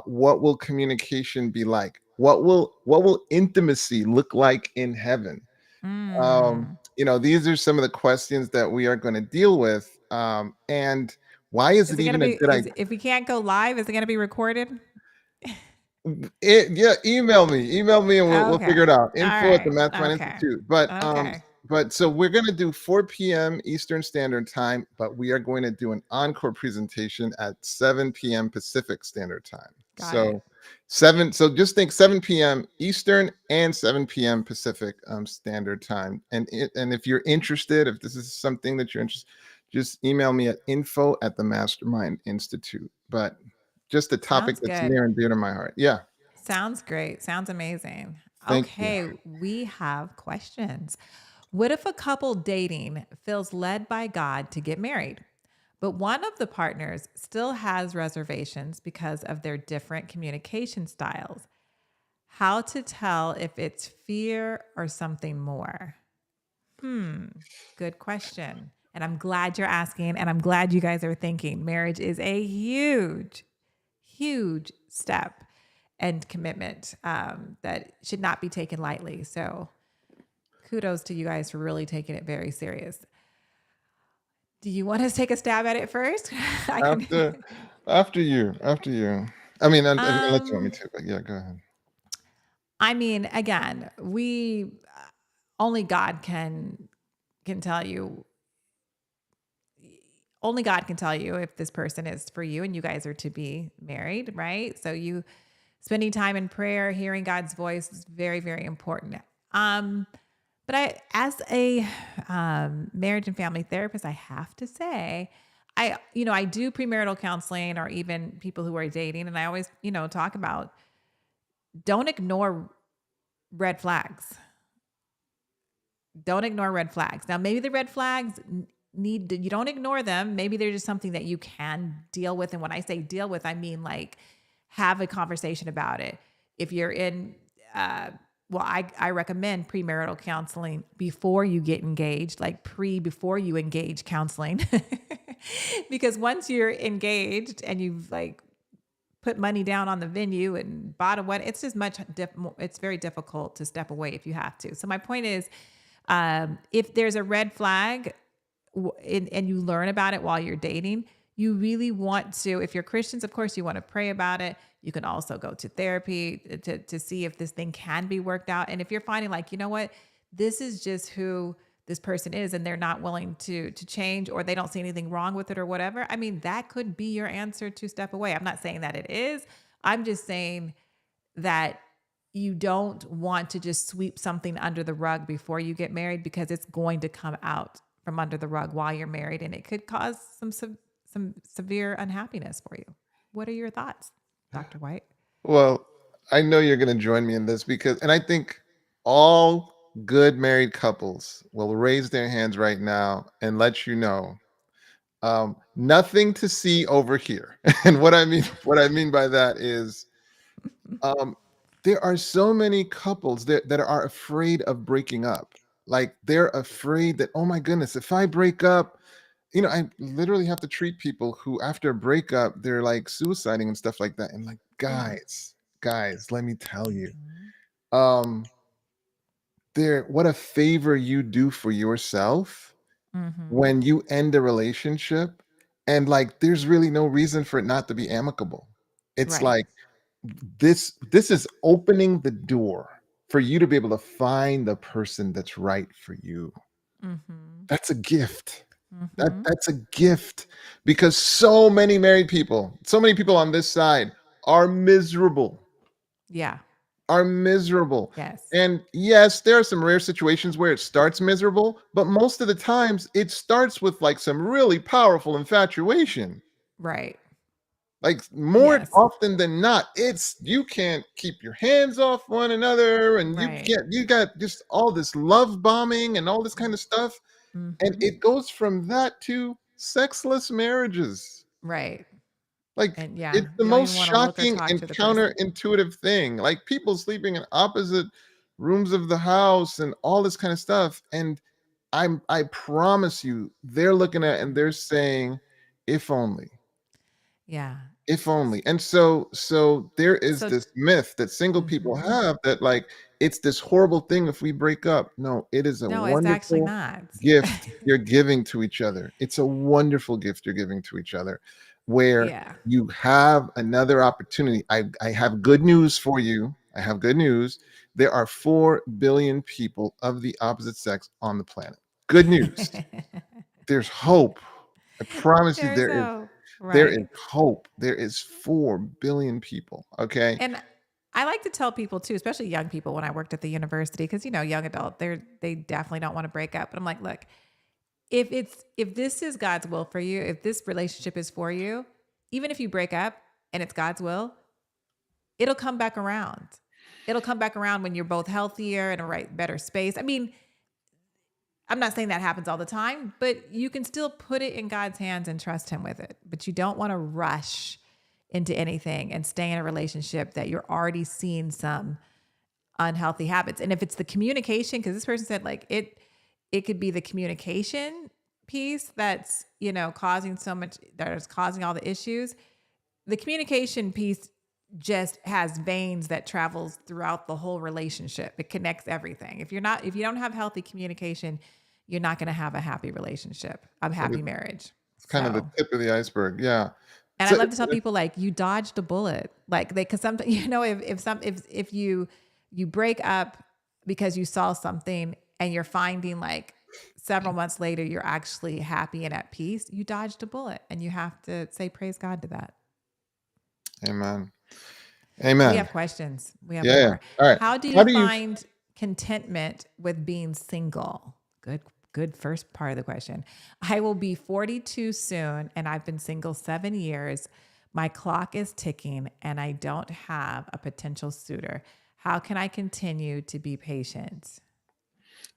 What will communication be like? What will intimacy look like in heaven? Mm. These are some of the questions that we are going to deal with. And why is Is it it gonna even a be? good Is idea? if we can't go live, is it gonna be recorded? Yeah, email me, and we'll figure Okay. it out. All Info at the right. Mastermind Okay. Institute. Okay. But so we're going to do 4 p.m. Eastern Standard Time, but we are going to do an encore presentation at 7 p.m. Pacific Standard Time. Got it. So just think 7 p.m. Eastern and 7 p.m. Pacific Standard Time. And if you're interested, if this is something that you're interested, just email me at info at the Mastermind Institute. But just a topic Sounds that's good. near and dear to my heart. Yeah. Sounds great. Sounds amazing. Thank you. Okay, we have questions. What if a couple dating feels led by God to get married, but one of the partners still has reservations because of their different communication styles? How to tell if it's fear or something more? Good question. And I'm glad you're asking, and I'm glad you guys are thinking. Marriage is a huge, huge step and commitment that should not be taken lightly. So, kudos to you guys for really taking it very serious. Do you want to take a stab at it first? I can. After after you. I mean, unless you want me um, to, but yeah, go ahead. I mean, again, we only God can tell you. Only God can tell you if this person is for you, and you guys are to be married, right? So you spending time in prayer, hearing God's voice is very, very important. Um, But as a marriage and family therapist, I have to say, I do premarital counseling or even people who are dating, and I always, talk about don't ignore red flags. Don't ignore red flags. Now, maybe the red flags you don't ignore them. Maybe they're just something that you can deal with. And when I say deal with, I mean like have a conversation about it. If you're in, well, I recommend premarital counseling before you get engaged, like before you engage counseling. Because once you're engaged and you've like put money down on the venue and bought a wedding, it's just it's very difficult to step away if you have to. So my point is, if there's a red flag and you learn about it while you're dating, you really want to, if you're Christians, of course, you want to pray about it. You can also go to therapy to see if this thing can be worked out. And if you're finding like, you know what, this is just who this person is and they're not willing to change, or they don't see anything wrong with it or whatever, I mean, that could be your answer to step away. I'm not saying that it is. I'm just saying that you don't want to just sweep something under the rug before you get married, because it's going to come out from under the rug while you're married, and it could cause some severe unhappiness for you. What are your thoughts, Dr. White? Well, I know you're going to join me in this and I think all good married couples will raise their hands right now and let you know, nothing to see over here. And what I mean by that is, um, there are so many couples that are afraid of breaking up. Like they're afraid that, oh my goodness, if I break up, I literally have to treat people who, after a breakup, they're like suiciding and stuff like that. And like, Mm. guys, let me tell you, Mhm. um, what a favor you do for yourself Mhm. when you end a relationship, and like, there's really no reason for it not to be amicable. It's Right. like this is opening the door for you to be able to find the person that's right for you. Mhm. That's a gift. Mhm. That's a gift, because so many people on this side are miserable, Yeah. are miserable. Yes. And yes, there are some rare situations where it starts miserable, but most of the times it starts with like some really powerful infatuation. Right. Like more Yes. often than not, it's you can't keep your hands off one another, and Right. you got just all this love bombing and all this kind of stuff. And Mhm. it goes from that to sexless marriages. Right. Like, And yeah, it's the you don't most even wanna look or shocking talk and to the person. counterintuitive thing. Like, people sleeping in opposite rooms of the house and all this kind of stuff. And I promise you, they're looking at and they're Mhm. saying, if only. Yeah. If only. And so there is So this myth that single people mhm. have that, like, it's this horrible thing if we break up. No, it is a No, it's actually wonderful not. gift you're giving to each other. It's a wonderful gift you're giving to each other where Yeah. you have another opportunity. I have good news for you. I have good news. There are 4 billion people of the opposite sex on the planet. Good news. There's hope. I promise you There's there is. hope. There is Right. hope. There is 4 billion people, okay? And I like to tell people too, especially young people when I worked at the university, because young adult, they definitely don't want to break up. But I'm like, look, if this is God's will for you, if this relationship is for you, even if you break up and it's God's will, it'll come back around. It'll come back around when you're both healthier and a better space. I mean, I'm not saying that happens all the time, but you can still put it in God's hands and trust him with it. But you don't want to rush into anything and stay in a relationship that you're already seeing some unhealthy habits. And if it's the communication, because this person said like it could be the communication piece that's, causing so much, that is causing all the issues. The communication piece just has veins that travels throughout the whole relationship. It connects everything. If you don't have healthy communication, you're not going to have a happy relationship, a It's like happy marriage. it's kind of the So, tip of the iceberg, yeah. and I So love to tell people like you dodged a bullet. Like they, cause sometimes, if you break up because you saw something and you're finding like several months later, you're actually happy and at peace, you dodged a bullet and you have to say, praise God to that. amen. We Amen. have questions. We have Yeah, yeah. more. Alright. How do How you do you find contentment with being single? Good first part of the question. I will be 42 soon and I've been single 7 years. My clock is ticking and I don't have a potential suitor. How can I continue to be patient?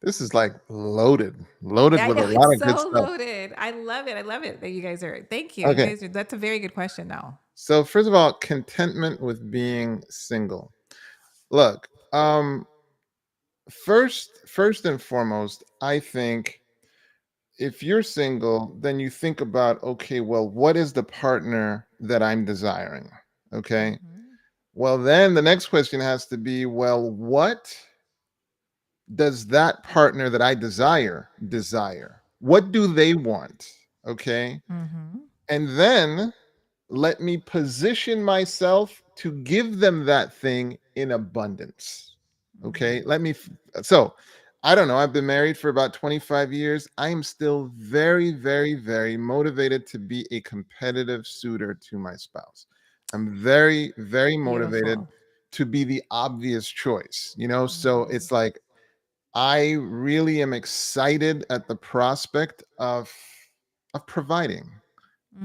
This is, like, loaded I with a know lot it's of good so stuff. loaded. I love it. I love it that you guys are. Thank you. You Okay. guys are. That's a very good question, though. So, first of all, contentment with being single. Look, first and foremost, I think if you're single, then you think about, okay, well, what is the partner that I'm desiring? Okay. Hmm. Well, then the next question has to be, well, what does that partner that I desire? What do they want? Okay. Hmm. And then let me position myself to give them that thing in abundance. Okay. Hmm. So I don't know. I've been married for about 25 years. I am still very, very, very motivated to be a competitive suitor to my spouse. I'm very, very motivated Beautiful. to be the obvious choice. So Hmm. it's like, I really am excited at the prospect of providing,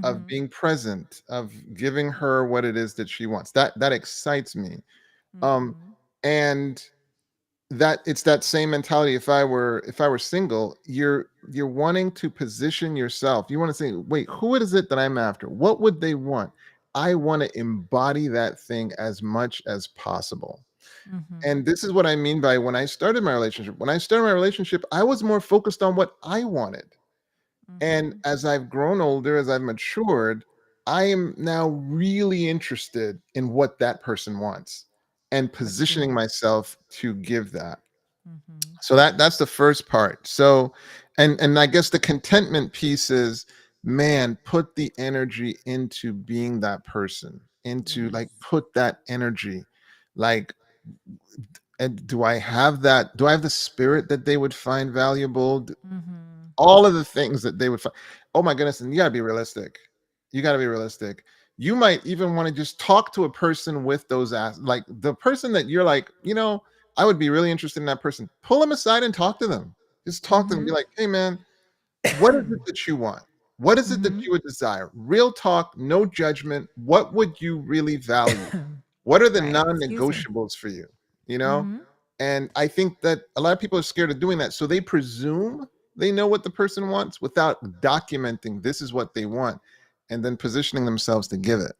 of Hmm. being present, of giving her what it is that she wants. That excites me. Um, Hmm. and that it's that same mentality. If I were single, you're wanting to position yourself. You want to say, wait, who is it that I'm after? What would they want? I want to embody that thing as much as possible. Hmm. And this is what I mean by when I started my relationship. When I started my relationship, I was more focused on what I wanted. And Hmm. as I've grown older, as I've matured, I am now really interested in what that person wants and That's positioning good. myself to give that. Hmm. So that's the first part. So and I guess the contentment piece is, man, put the energy into being that person, into Yes. like put that energy like, and do I have that? Do I have the spirit that they would find valuable? Hmm. All of the things that they would find. Oh my goodness. And you got to be realistic. You got to be realistic. You might even want to just talk to a person with those like the person that you're like, I would be really interested in that person. Pull them aside and talk to them. Just talk to them. Be Hmm. like, hey, man, what is it that you want? What is it that Mhm. you would desire? Real talk, no judgment. What would you really value? What are the Right. Excuse me. non-negotiables for you? You know? Mhm. And I think that a lot of people are scared of doing that. So they presume they know what the person wants without documenting this is what they want and then positioning themselves to give it.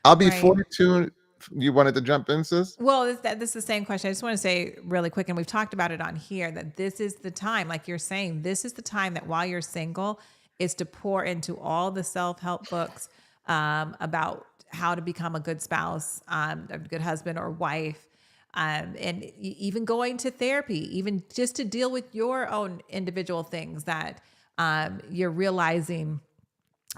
I'll be Right. 42. You wanted to jump in, sis? Well, this is the same question. I just want to say really quick, and we've talked about it on here, that this is the time, like you're saying, this is the time that while you're single, is to pour into all the self help books about how to become a good spouse, a good husband or wife, and even going to therapy, even just to deal with your own individual things that you're realizing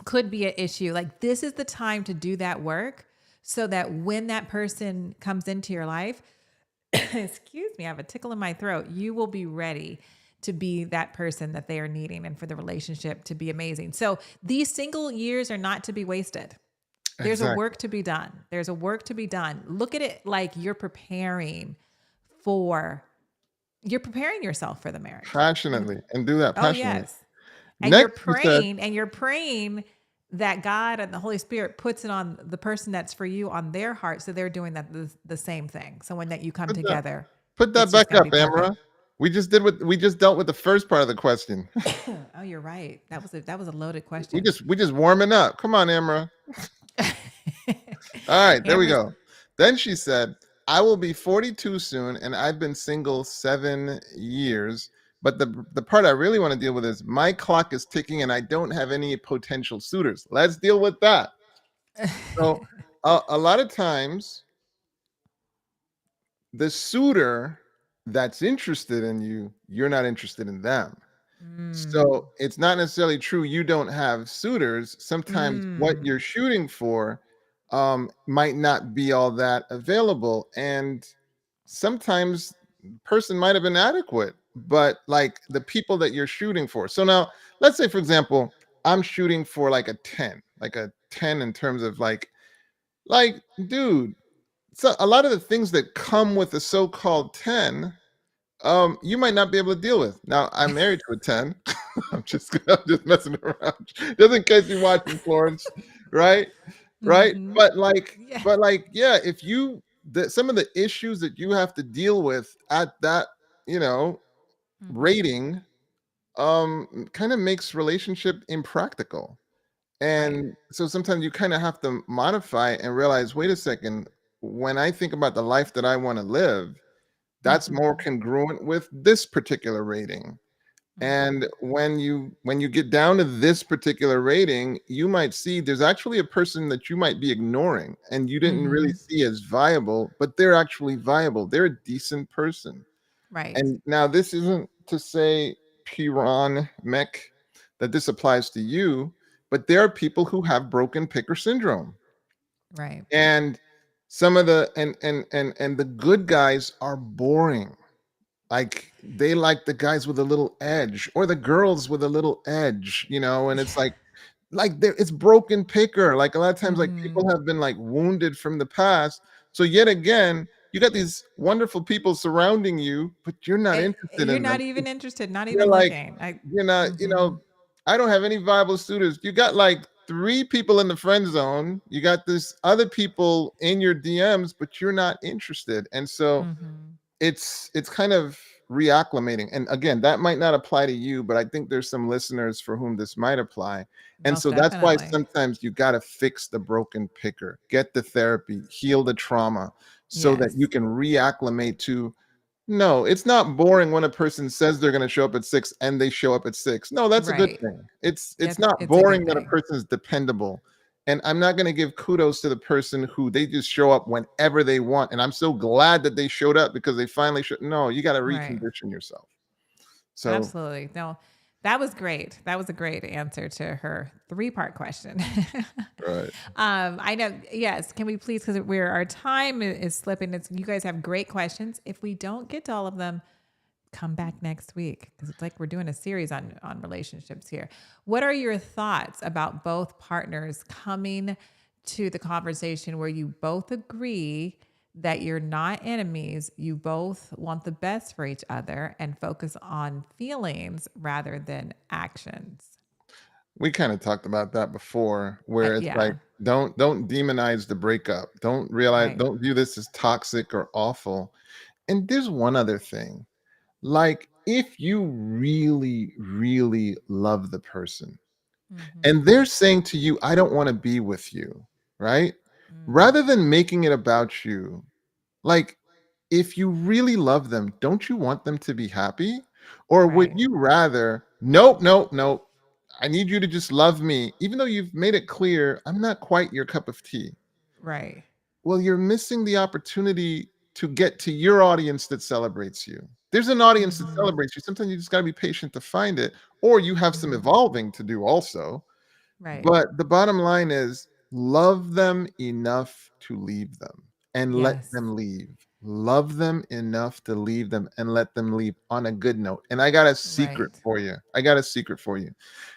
could be an issue. Like this is the time to do that work so that when that person comes into your life, excuse me, I have a tickle in my throat, you will be ready to be that person that they are needing and for the relationship to be amazing. So these single years are not to be wasted. There's a Exactly. work to be done. There's a work to be done. Look at it like for you're preparing yourself for the marriage. You're Passionately and do that Oh, passionately. yes. Next, you said, And you're praying that God and the Holy Spirit puts it on the person that's for you on their heart. So they're doing that the same thing. So when that you come put that together, put that it's just back going to up, be Amara. perfect. We just dealt with the first part of the question. Oh, you're right. That was a loaded We question. just warming up. Come on, Amara. All right, there we Amber's go. Then she said, I will be 42 soon, and I've been single 7 years. But the part I really want to deal with is my clock is ticking and I don't have any potential suitors. Let's deal with that. So a lot of times the suitor that's interested in you, you're not interested in them. mm, So it's not necessarily true you don't have suitors. Sometimes what mm, you're shooting for might not be all that available. And sometimes person might have been adequate, but like the people that you're shooting for. So now let's say, for example, I'm shooting for like a 10 in terms of like, dude, so a lot of the things that come with the so-called 10 you might not be able to deal with. Now, I'm married to a 10. I'm just messing around. Just in case you're watching Florence, right? Right? mm-hmm. Yeah. Yeah, if you some of the issues that you have to deal with at that, you know, Mm-hmm. rating kind of makes relationship impractical. Right. And so sometimes you kind of have to modify and realize, wait a second, when I think about the life that I want to live, that's more Mm-hmm. congruent with this particular rating. And Mm-hmm. when you get down to this particular rating, you might see there's actually a person that you might be ignoring and you didn't really Mm-hmm. see as viable, but they're actually viable. They're a decent person. Right. And now this isn't to say Piran Mech that this applies to you, but there are people who have broken picker syndrome. Right. And some of the and the good guys are boring. Like they like the guys with a little edge or the girls with a little edge, and it's Yeah. like there it's broken picker. Like a lot of times like Mm-hmm. people have been like wounded from the past. So yet again, you got these wonderful people surrounding you, but you're not interested You're in them. not even interested, not You're even like looking. you're not, Mhm. I don't have any viable suitors. You got like 3 people in the friend zone. You got this other people in your DMs, but you're not interested. And so Mhm. it's kind of reacclimating. And again, that might not apply to you, but I think there's some listeners for whom this might apply. And Most so that's why definitely. sometimes you got to fix the broken picker, get the therapy, heal the trauma so that you Yes. can reacclimate to no, it's not boring when a person says they're going to show up at 6 and they show up at 6. No, that's a good Right. thing. It's That's not it's a good boring that a thing. person is dependable. And I'm not going to give kudos to the person who they just show up whenever they want. And I'm so glad that they showed up because they finally should. No, you got to Right. recondition yourself. So, Absolutely. No, that was great. That was a great answer to her three-part question. right. I know. Yes. Can we please, because we're our time is slipping. You guys have great questions. If we don't get to all of them, come back next week because it's like we're doing a series on relationships here. What are your thoughts about both partners coming to the conversation where you both agree that you're not enemies, you both want the best for each other and focus on feelings rather than actions? We kind of talked about that before, where it's like, Yeah, don't demonize the breakup. right. Don't view this as toxic or awful. And there's one other thing. Like, if you really, really love the person and Mhm. they're saying to you, I don't want to be with you, right? Mm, Rather than making it about you, like, if you really love them, don't you want them to be happy? Or would right, you rather, nope, nope, nope. I need you to just love me, even though you've made it clear I'm not quite your cup of tea. right. Well, you're missing the opportunity to get to your audience that celebrates you. There's an audience that Mhm, celebrates you. Sometimes you just got to be patient to find it, or you have some mhm. evolving to do also. Right. But the bottom line is love them enough to leave them and let Yes. them leave. Love them enough to leave them and let them leave on a good note. And I got a secret Right. for you. I got a secret for you.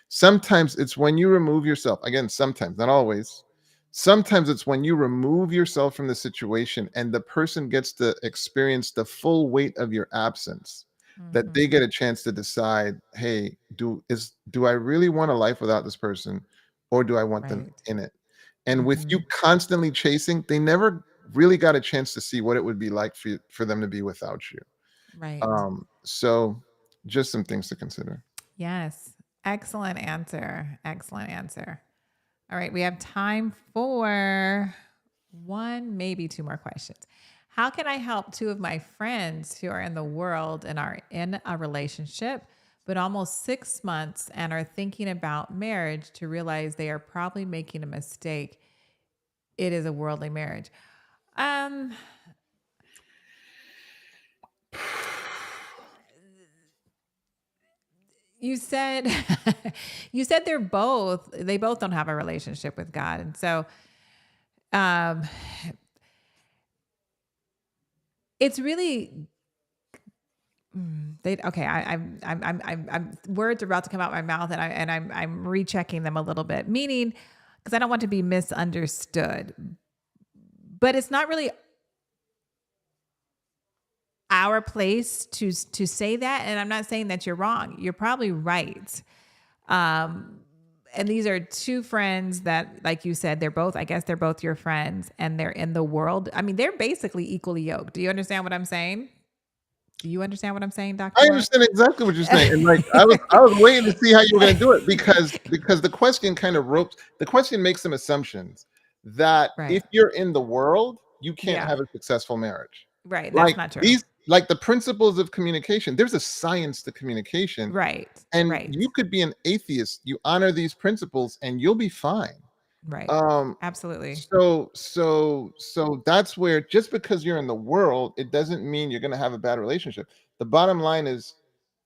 Sometimes it's when you remove yourself, again, sometimes, not always. Sometimes it's when you remove yourself from the situation and the person gets to experience the full weight of your absence that they get Mhm. a chance to decide, hey, do I really want a life without this person or do I want them Right. in it? And with you Mhm. constantly chasing, they never really got a chance to see what it would be like for them to be without you. Right. So just some things to consider. Yes. Excellent answer. Excellent answer. All right. We have time for one, maybe two more questions. How can I help two of my friends who are in the world and are in a relationship, but almost 6 months and are thinking about marriage to realize they are probably making a mistake? It is a worldly marriage. Um, You said you said they both don't have a relationship with God. And so um it's really they okay, I'm words are about to come out my mouth and I'm rechecking them a little bit, meaning because I don't want to be misunderstood. But it's not really our place to say that. And I'm not saying that you're wrong. You're probably right. Um, and these are two friends that, like you said, they're both, I guess they're both your friends and they're in the world. I mean, they're basically equally yoked. Do you understand what I'm saying? Do you understand what I'm saying, Dr. I White? understand exactly what you're saying, and, like, I was waiting to see how you were gonna do it because the question makes some assumptions that if Right. you're in the world, you can't Yeah. have a successful marriage. Right. That's Like, not true. the principles of communication, there's a science to communication, Right. and Right. you could be an atheist, you honor these principles, and you'll be fine. Right. Um, Absolutely. so that's where just because you're in the world, it doesn't mean you're gonna have a bad relationship. The bottom line is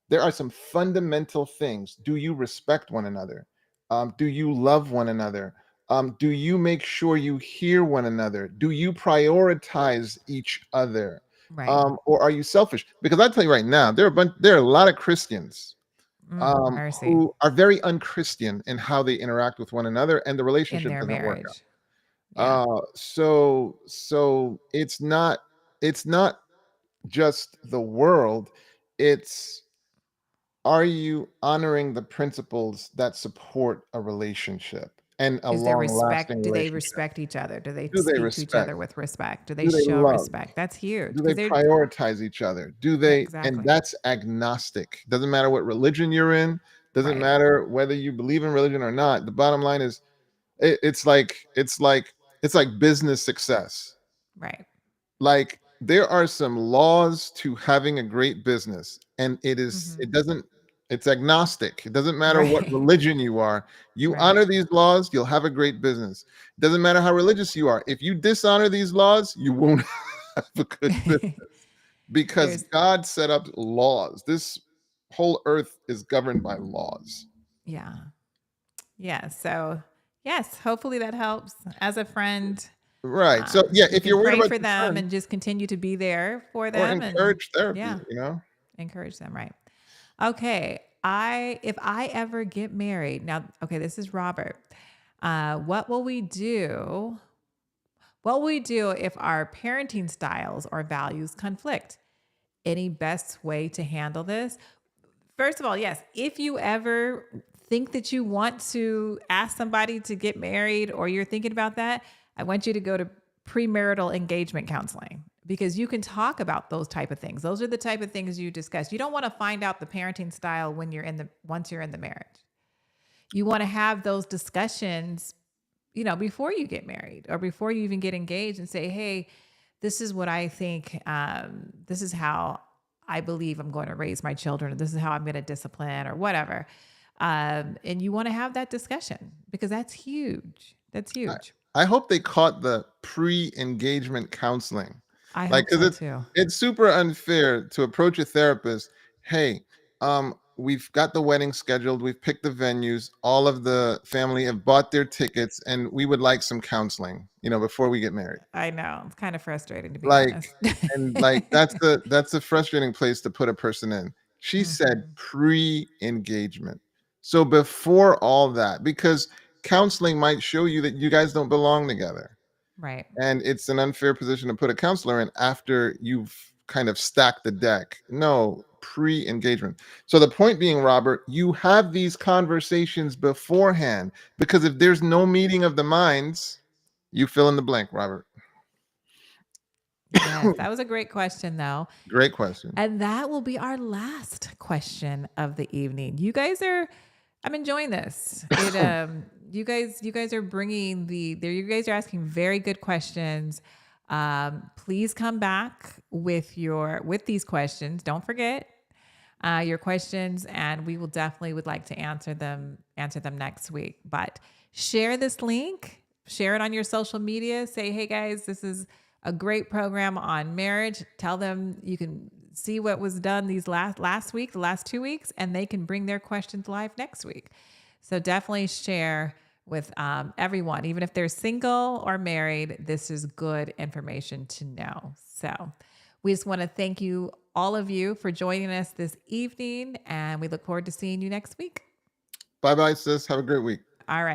there are some fundamental things. Do you respect one another? Do you love one another? Do you make sure you hear one another? Do you prioritize each other? Right. Or are you selfish? Because I tell you right now, there are a lot of Christians Mercy who are very unchristian in how they interact with one another, and the in relationship their doesn't work out. marriage. Yeah. So it's not just the world. It's are you honoring the principles that support a relationship and a Is there long-lasting respect? Do they relationship? respect each other? Do they Do they speak to each respect? other with respect? Do they Do they show love? respect? That's huge Do they because they're prioritize each other? Do yeah, they and exactly. that's agnostic. Doesn't matter what religion you're in, doesn't Right. matter whether you believe in religion or not. The bottom line is it's like business success. Right. Like there are some laws to having a great business, and Mhm. it doesn't it's agnostic. It doesn't matter what Right. religion you are. You Right. honor these laws, you'll have a great business. It doesn't matter how religious you are. If you dishonor these laws, you won't have a good business because There's God set up laws. This whole earth is governed by laws. yeah. Yeah. So yes, hopefully that helps. As a friend, Right. So yeah, you if can you're worried pray about for your them friend and just continue to be there for or them and encourage therapy, yeah, encourage them, right? Okay. If I ever get married, now okay, this is Robert. What will we do? What will we do if our parenting styles or values conflict? Any best way to handle this? First of all, yes, if you ever think that you want to ask somebody to get married or you're thinking about that, I want you to go to premarital engagement counseling because you can talk about those type of things. Those are the type of things you discuss. You don't want to find out the parenting style when you're in the once you're in the marriage. You want to have those discussions, before you get married or before you even get engaged and say, "Hey, this is what I think. This is how I believe I'm going to raise my children. Or this is how I'm going to discipline or whatever." And you want to have that discussion because that's huge. That's I, huge. I hope they caught the pre-engagement counseling. I Like, hope because so it's too. it's super unfair to approach a therapist. Hey, we've got the wedding scheduled, we've picked the venues, all of the family have bought their tickets, and we would like some counseling, before we get married. I know. It's kind of frustrating to be Like, honest. and like that's a frustrating place to put a person in. She said Mhm. pre-engagement. So before all that, because counseling might show you that you guys don't belong together. Right. And it's an unfair position to put a counselor in after you've kind of stacked the deck. No, pre-engagement. So the point being, Robert, you have these conversations beforehand because if there's no meeting of the minds, you fill in the blank, Robert. Yes, that was a great question though. Great question. And that will be our last question of the evening. I'm enjoying this. You guys are bringing you guys are asking very good questions. Please come back with these questions. Don't forget your questions, and we will definitely would like to answer them next week. But share this link, share it on your social media. Say, hey guys, this is a great program on marriage. Tell them you can see what was done these last week, the last 2 weeks, and they can bring their questions live next week. So definitely share with everyone, even if they're single or married. This is good information to know. So we just want to thank you, all of you, for joining us this evening, and we look forward to seeing you next week. Bye bye, sis. Have a great week. All right.